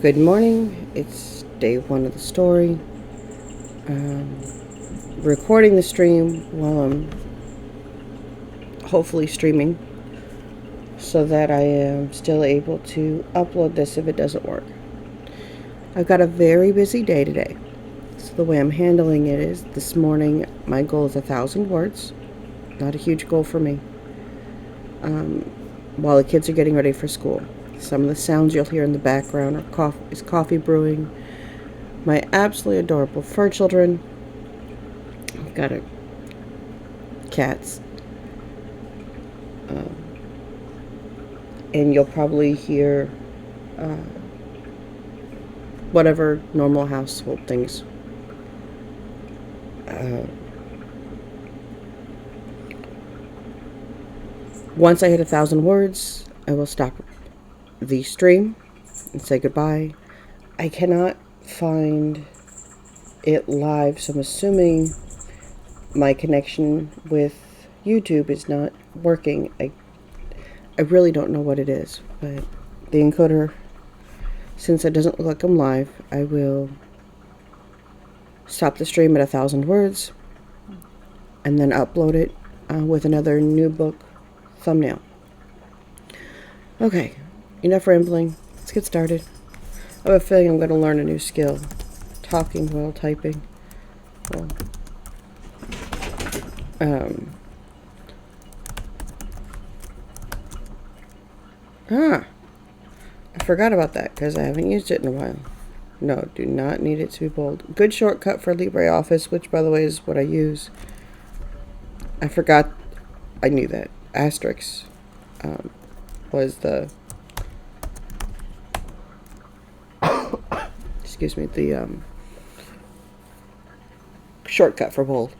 Good morning. It's day one of the story. Um, Recording the stream while I'm hopefully streaming so that I am still able to upload this if it doesn't work. I've got a very busy day today. So the way I'm handling it is this morning my goal is 1,000 words. Not a huge goal for me. While the kids are getting ready for school. Some of the sounds you'll hear in the background is coffee brewing. My absolutely adorable fur children. I've got cats. And you'll probably hear whatever normal household things. Once I hit 1,000 words, I will stop the stream and say goodbye. I cannot find it live, so I'm assuming my connection with YouTube is not working. I really don't know what it is, but the encoder, since it doesn't look like I'm live, I will stop the stream at 1,000 words and then upload it with another new book thumbnail. Okay, enough rambling. Let's get started. I have a feeling I'm going to learn a new skill. Talking while typing. Well, I forgot about that because I haven't used it in a while. No, do not need it to be bold. Good shortcut for LibreOffice, which by the way is what I use. I forgot. I knew that. Asterisk was the excuse me, the shortcut for bold.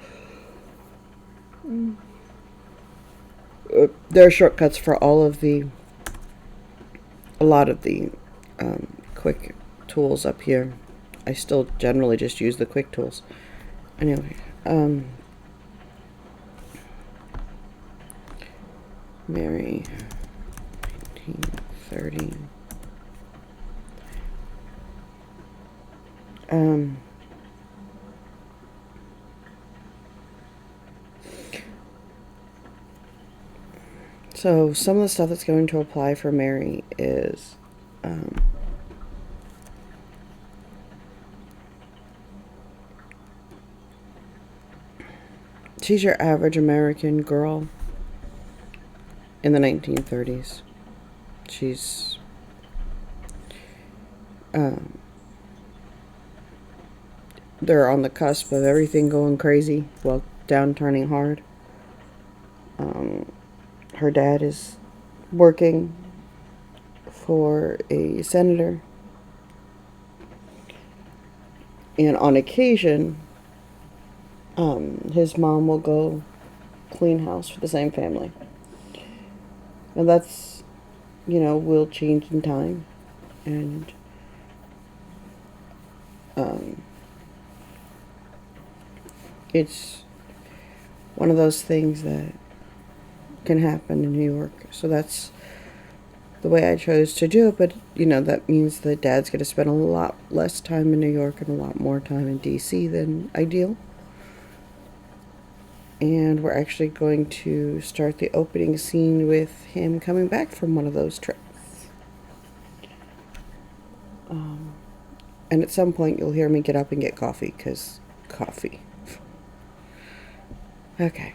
There are shortcuts for a lot of the quick tools up here. I still generally just use the quick tools. Anyway, Mary, 1930. So some of the stuff that's going to apply for Mary is she's your average American girl in the 1930s. She's they're on the cusp of everything going crazy, well, down turning hard. Her dad is working for a senator, and on occasion, his mom will go clean house for the same family. And that's, will change in time, and it's one of those things that can happen in New York. So that's the way I chose to do it. But, that means that Dad's going to spend a lot less time in New York and a lot more time in D.C. than ideal. And we're actually going to start the opening scene with him coming back from one of those trips. And at some point you'll hear me get up and get coffee, because coffee. Okay.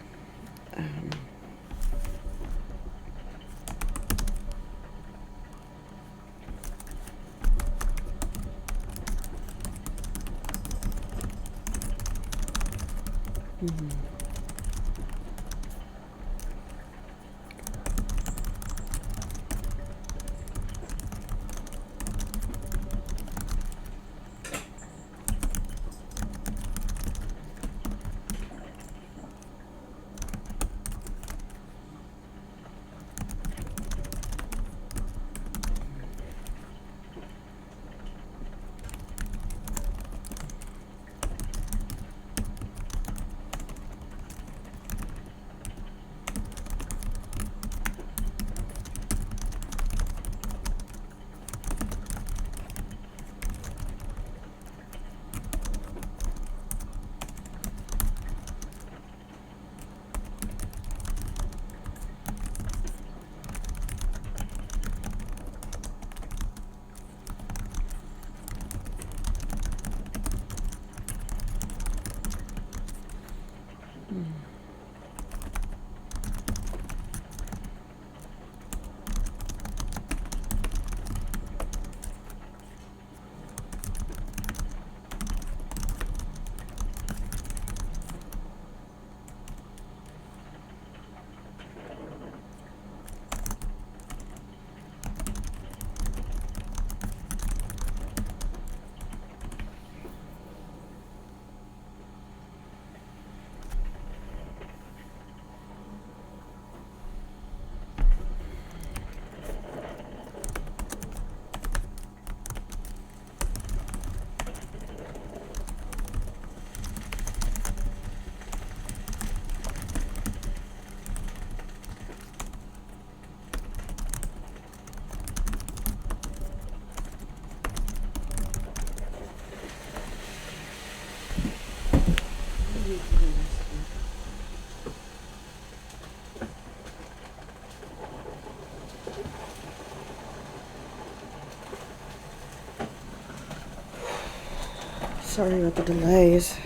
Sorry about the delays.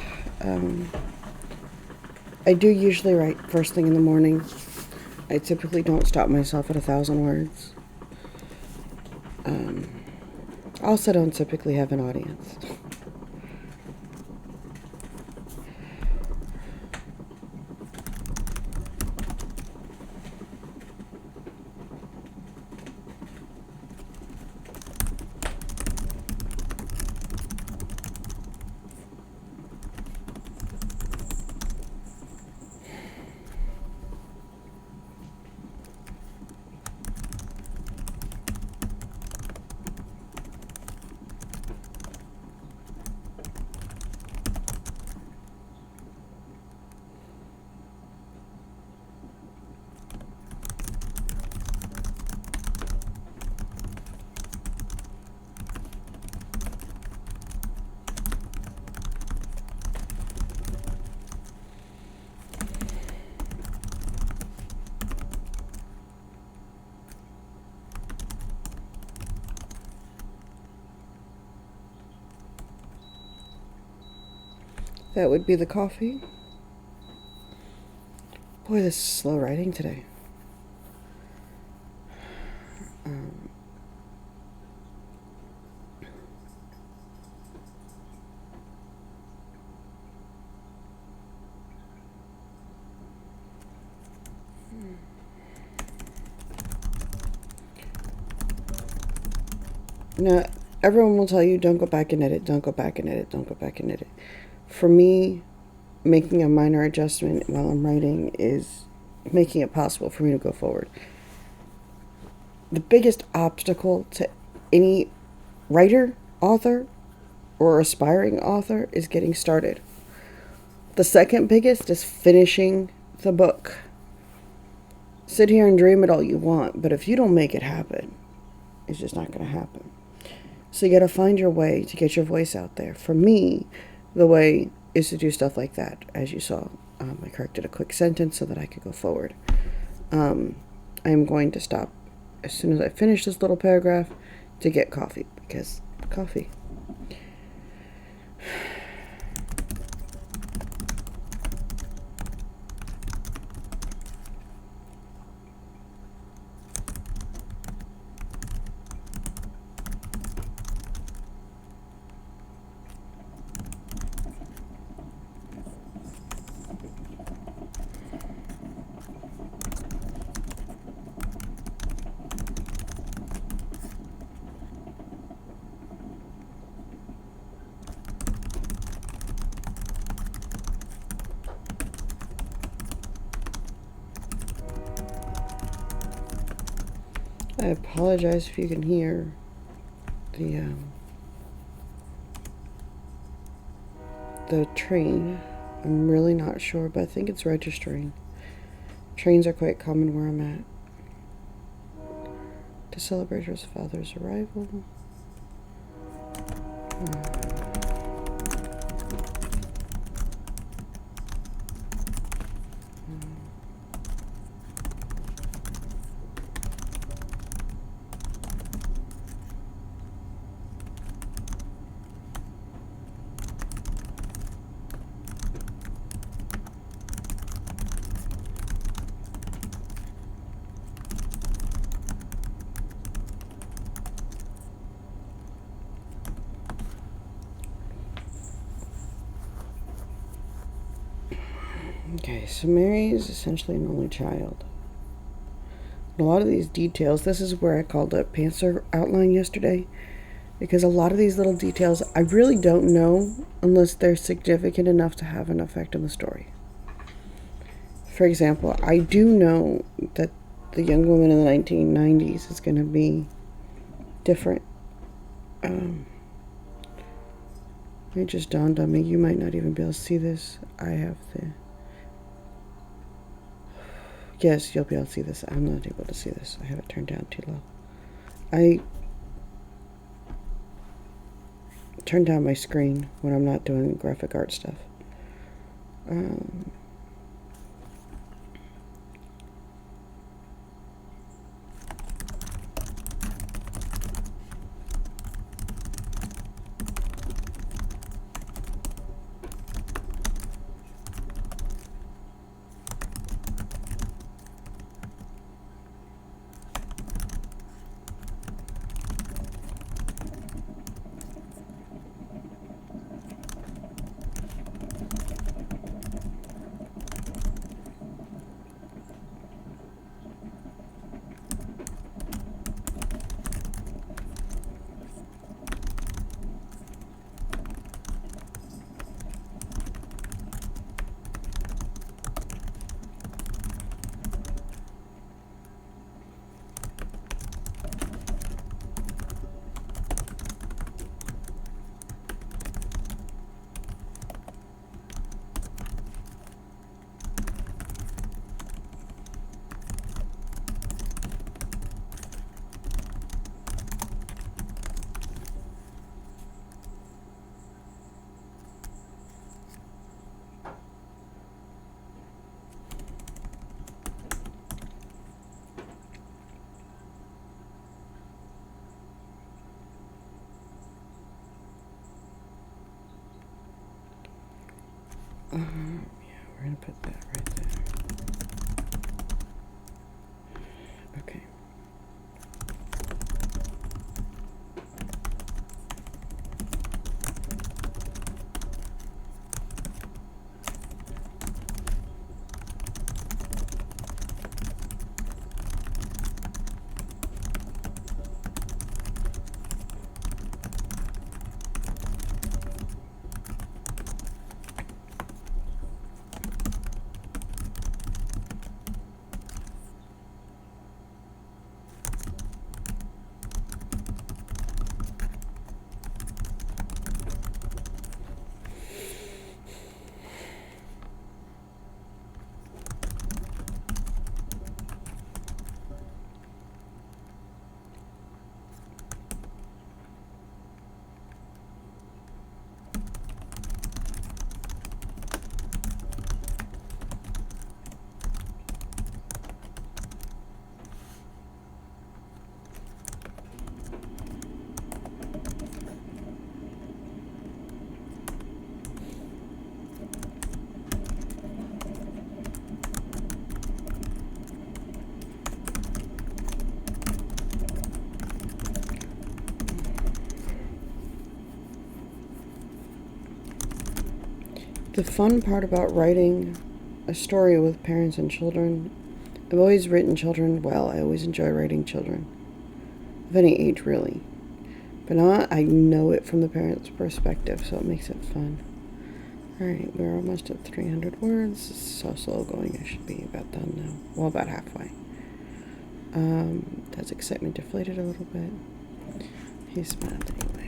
I do usually write first thing in the morning. I typically don't stop myself at 1,000 words. Also don't typically have an audience. That would be the coffee. Boy, this is slow writing today. Now, everyone will tell you, don't go back and edit, don't go back and edit, don't go back and edit. For me, making a minor adjustment while I'm writing is making it possible for me to go forward. The biggest obstacle to any writer, author, or aspiring author is getting started. The second biggest is finishing the book. Sit here and dream it all you want, but if you don't make it happen, it's just not going to happen. So you got to find your way to get your voice out there. For me, the way is to do stuff like that. As you saw, I corrected a quick sentence so that I could go forward. I'm going to stop as soon as I finish this little paragraph to get coffee, because coffee. I apologize if you can hear the train. I'm really not sure, but I think it's registering. Trains are quite common where I'm at. To celebrate her father's arrival. Okay, so Mary is essentially an only child. A lot of these details, this is where I called up pantser outline yesterday, because a lot of these little details I really don't know unless they're significant enough to have an effect on the story. For example, I do know that the young woman in the 1990s is going to be different. It just dawned on me, you might not even be able to see this. I have the... Yes, you'll be able to see this. I'm not able to see this. I have it turned down too low. I turn down my screen when I'm not doing graphic art stuff. Yeah, we're gonna put that right there. Okay. The fun part about writing a story with parents and children, I've always written children well. I always enjoy writing children, of any age really. But now I know it from the parent's perspective, so it makes it fun. Alright, we're almost at 300 words. It's so slow going. I should be about done now. Well, about halfway. That's excitement deflated a little bit. He's smiled anyway.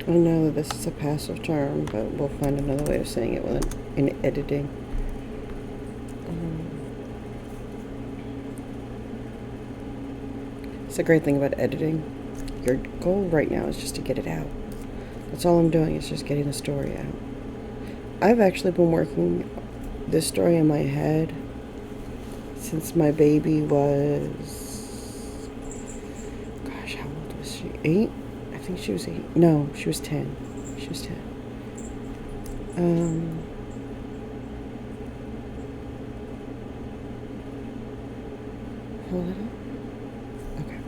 I know that this is a passive term, but we'll find another way of saying it in editing. It's a great thing about editing. Your goal right now is just to get it out. That's all I'm doing, is just getting the story out. I've actually been working this story in my head since my baby was... Gosh, how old was she? 8? I think she was 8. No, she was 10. She was 10. Hold it up. Okay.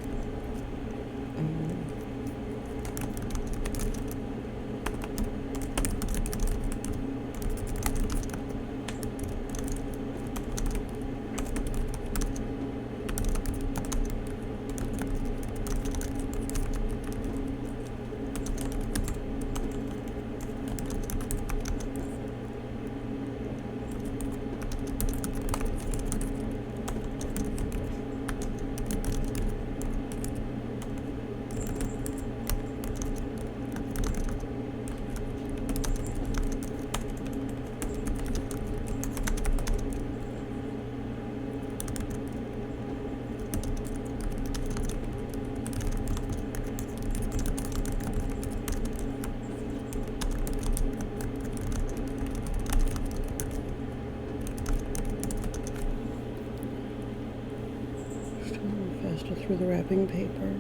Faster through the wrapping paper.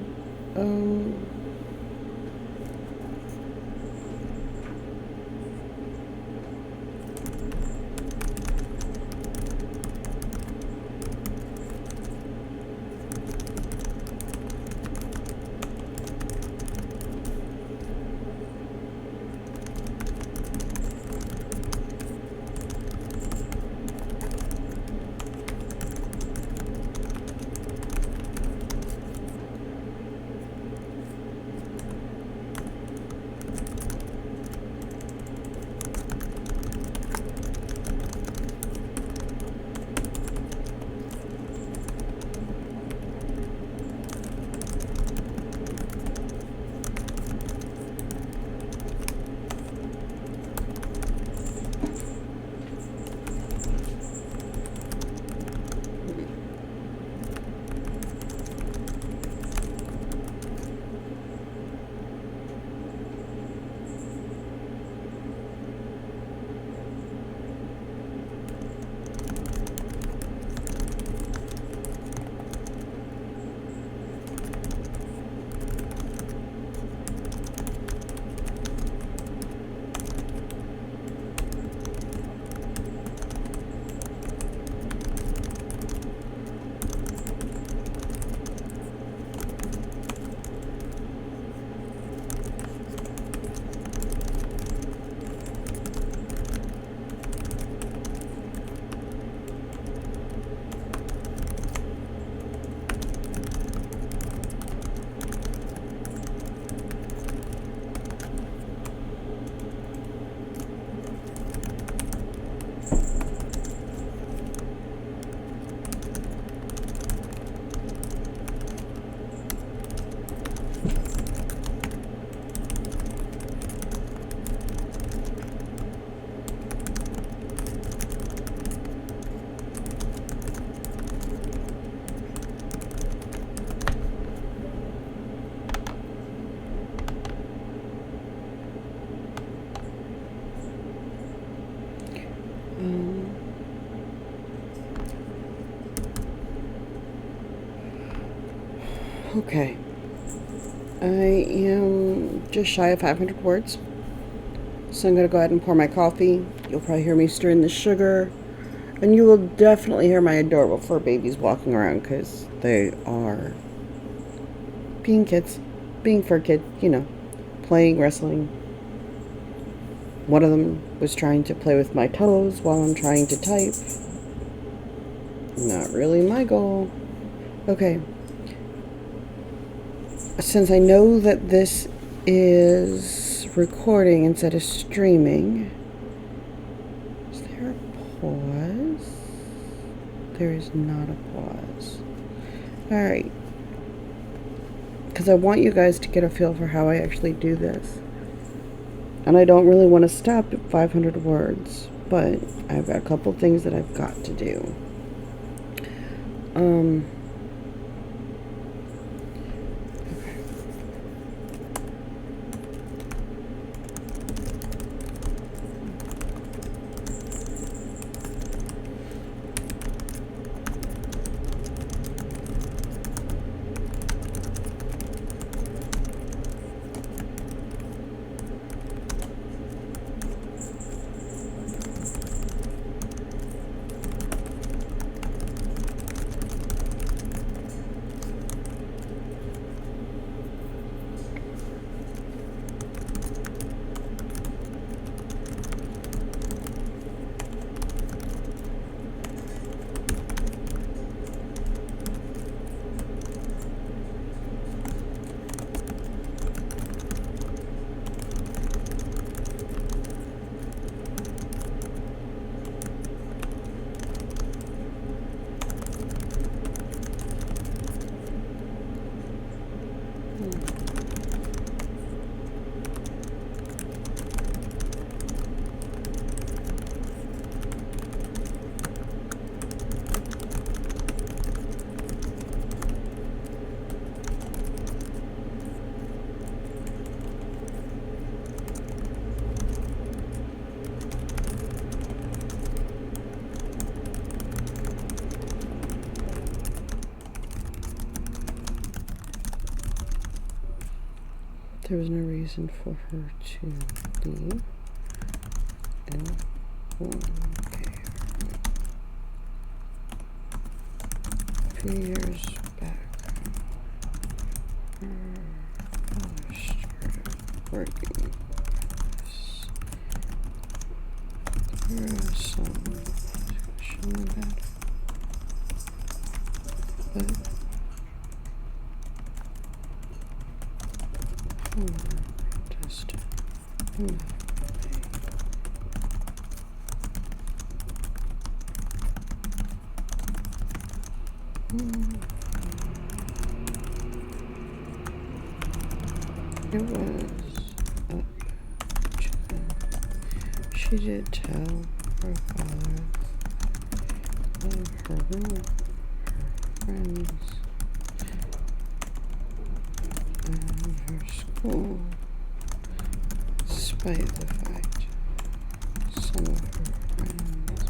Okay. I am just shy of 500 words. So I'm going to go ahead and pour my coffee. You'll probably hear me stirring the sugar. And you will definitely hear my adorable fur babies walking around because they are being kids, being fur kids, you know, playing, wrestling. One of them was trying to play with my toes while I'm trying to type. Not really my goal. Okay. Since I know that this is recording instead of streaming, is there a pause? There is not a pause. Alright. Because I want you guys to get a feel for how I actually do this. And I don't really want to stop at 500 words, but I've got a couple things that I've got to do. There was no reason for her to leave. Okay. A few years back, her father started working. There was some discussion about it, but just it was up to, she did tell her father of her room, her friends, and her school, despite the fact some of her friends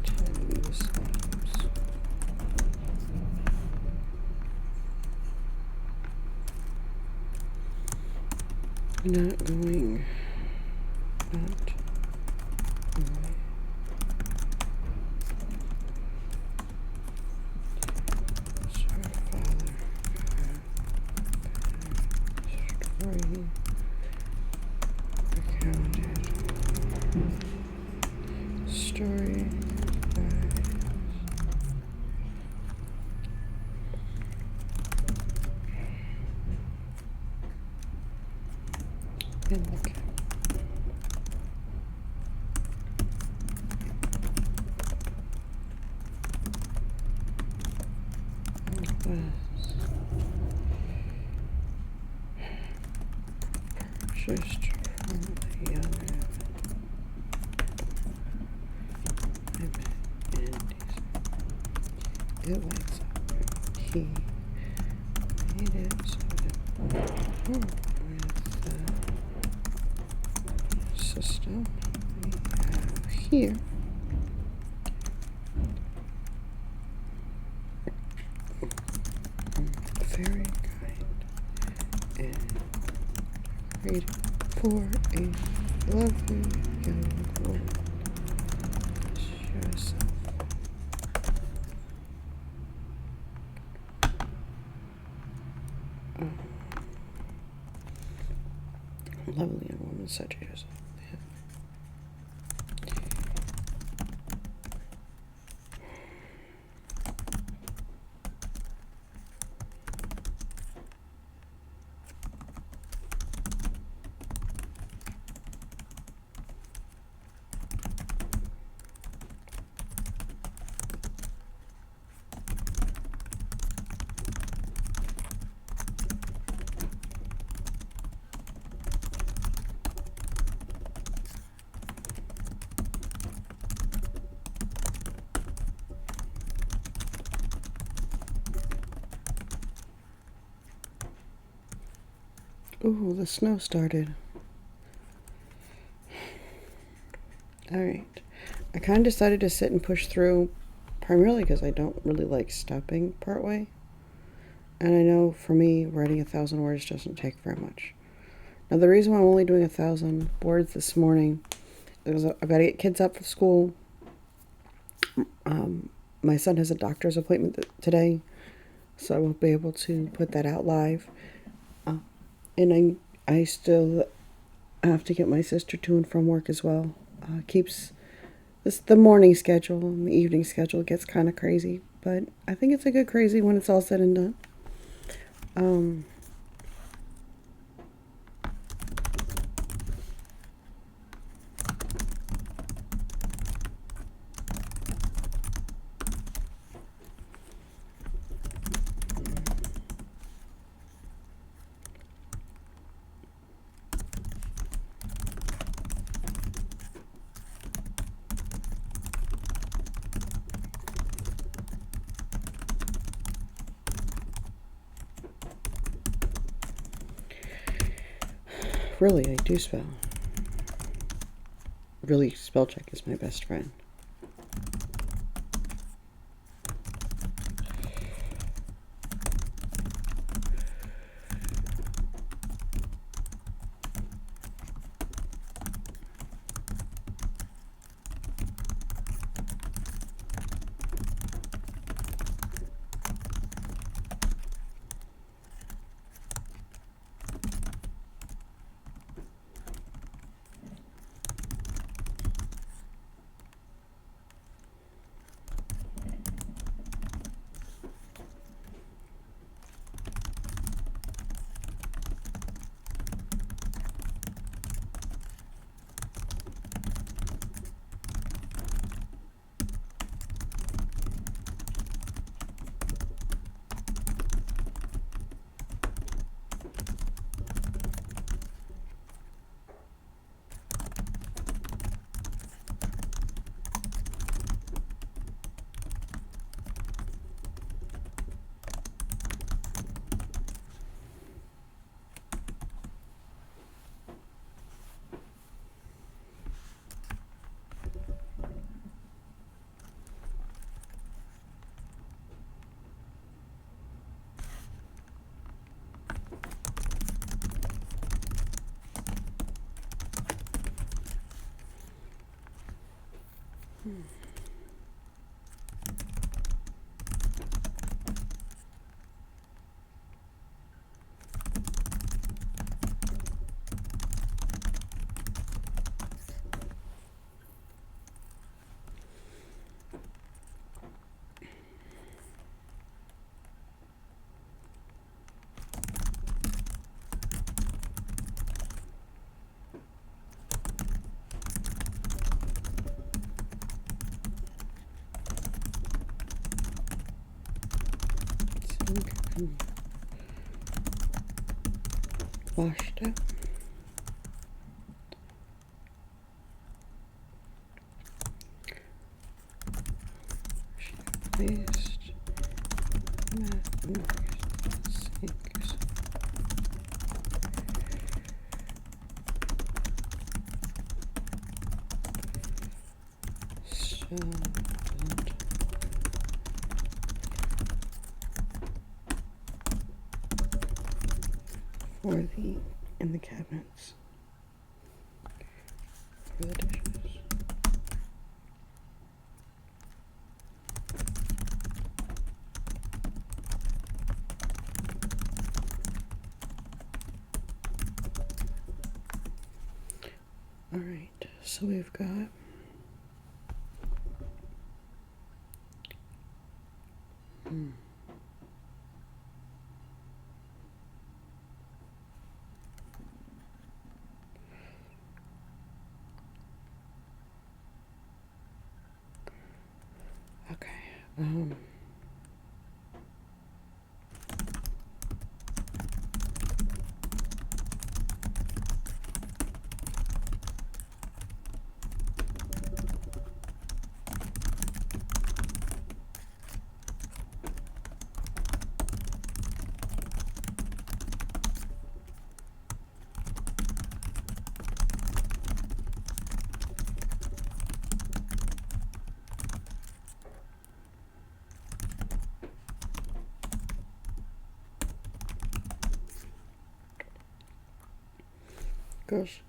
attended the slums. Not going out. So her father story recounted. Story in the camp. Purchased from a young man. I met Andy's. It lights up. He made it so that with the system we have here. Very Trade for a lovely young woman. Show yourself. Lovely young woman, such as yourself. Ooh, the snow started. Alright. I kind of decided to sit and push through, primarily because I don't really like stopping partway. And I know for me, writing 1,000 words doesn't take very much. Now, the reason why I'm only doing 1,000 words this morning is I've got to get kids up for school. My son has a doctor's appointment today, so I won't be able to put that out live. And I still have to get my sister to and from work as well. Keeps the morning schedule and the evening schedule gets kind of crazy, but I think it's a good crazy when it's all said and done. Really, I do spell. Really, spell check is my best friend. Washed up. Paste. For the in the cabinets for the dishes. All right, so we've got okay. Gosh.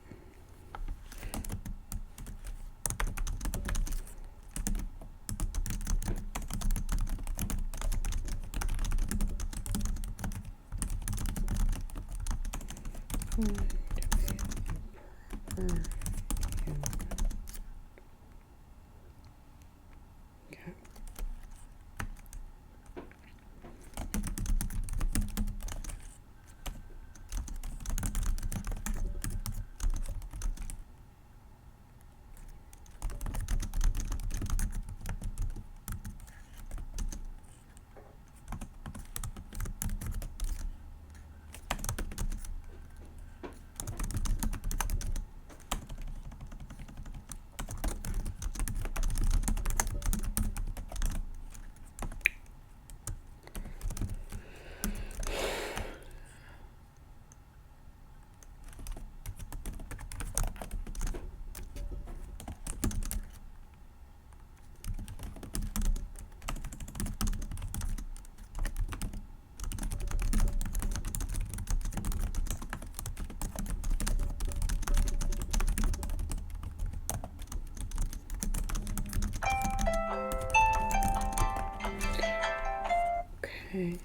Okay,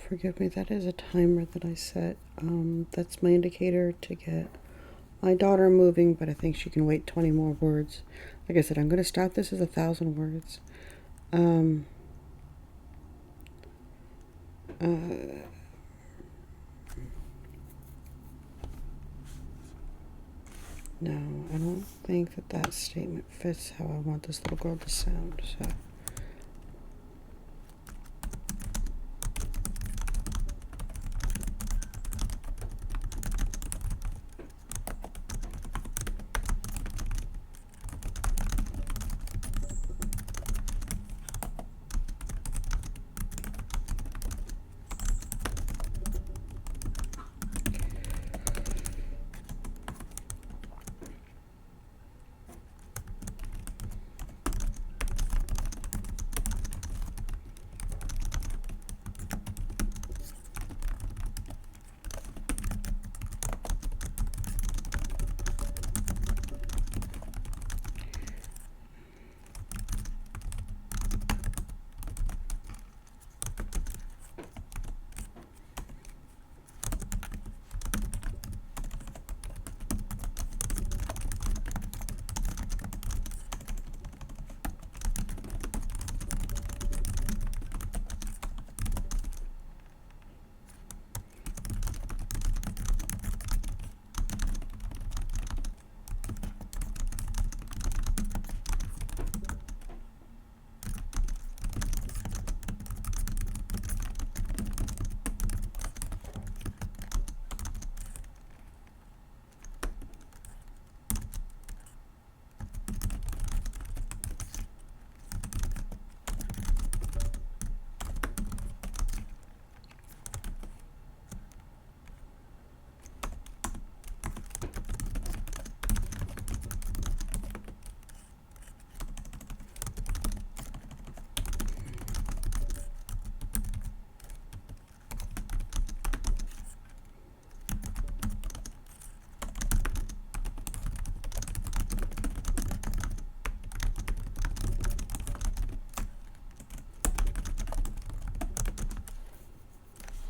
forgive me, that is a timer that I set. That's my indicator to get my daughter moving, but I think she can wait 20 more words. Like I said, I'm going to stop this as 1,000 words. No, I don't think that that statement fits how I want this little girl to sound, so...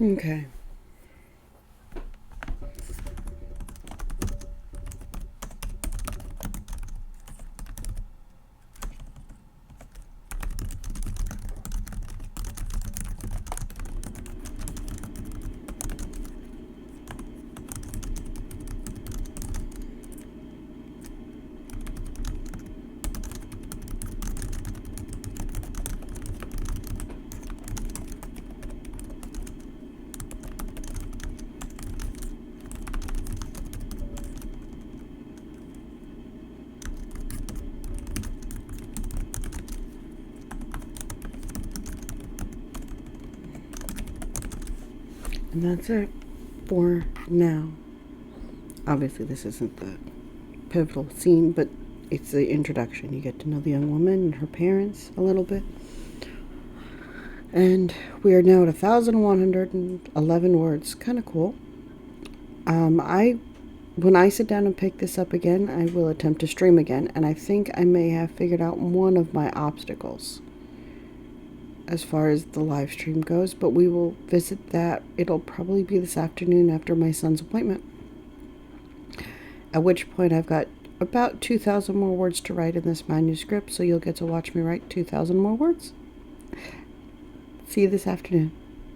Okay. And that's it for now. Obviously, this isn't the pivotal scene, but it's the introduction. You get to know the young woman and her parents a little bit. And we are now at 1,111 words. Kind of cool. When I sit down and pick this up again, I will attempt to stream again, and I think I may have figured out one of my obstacles as far as the live stream goes, but we will visit that. It'll probably be this afternoon after my son's appointment, at which point I've got about 2,000 more words to write in this manuscript, so you'll get to watch me write 2,000 more words. See you this afternoon.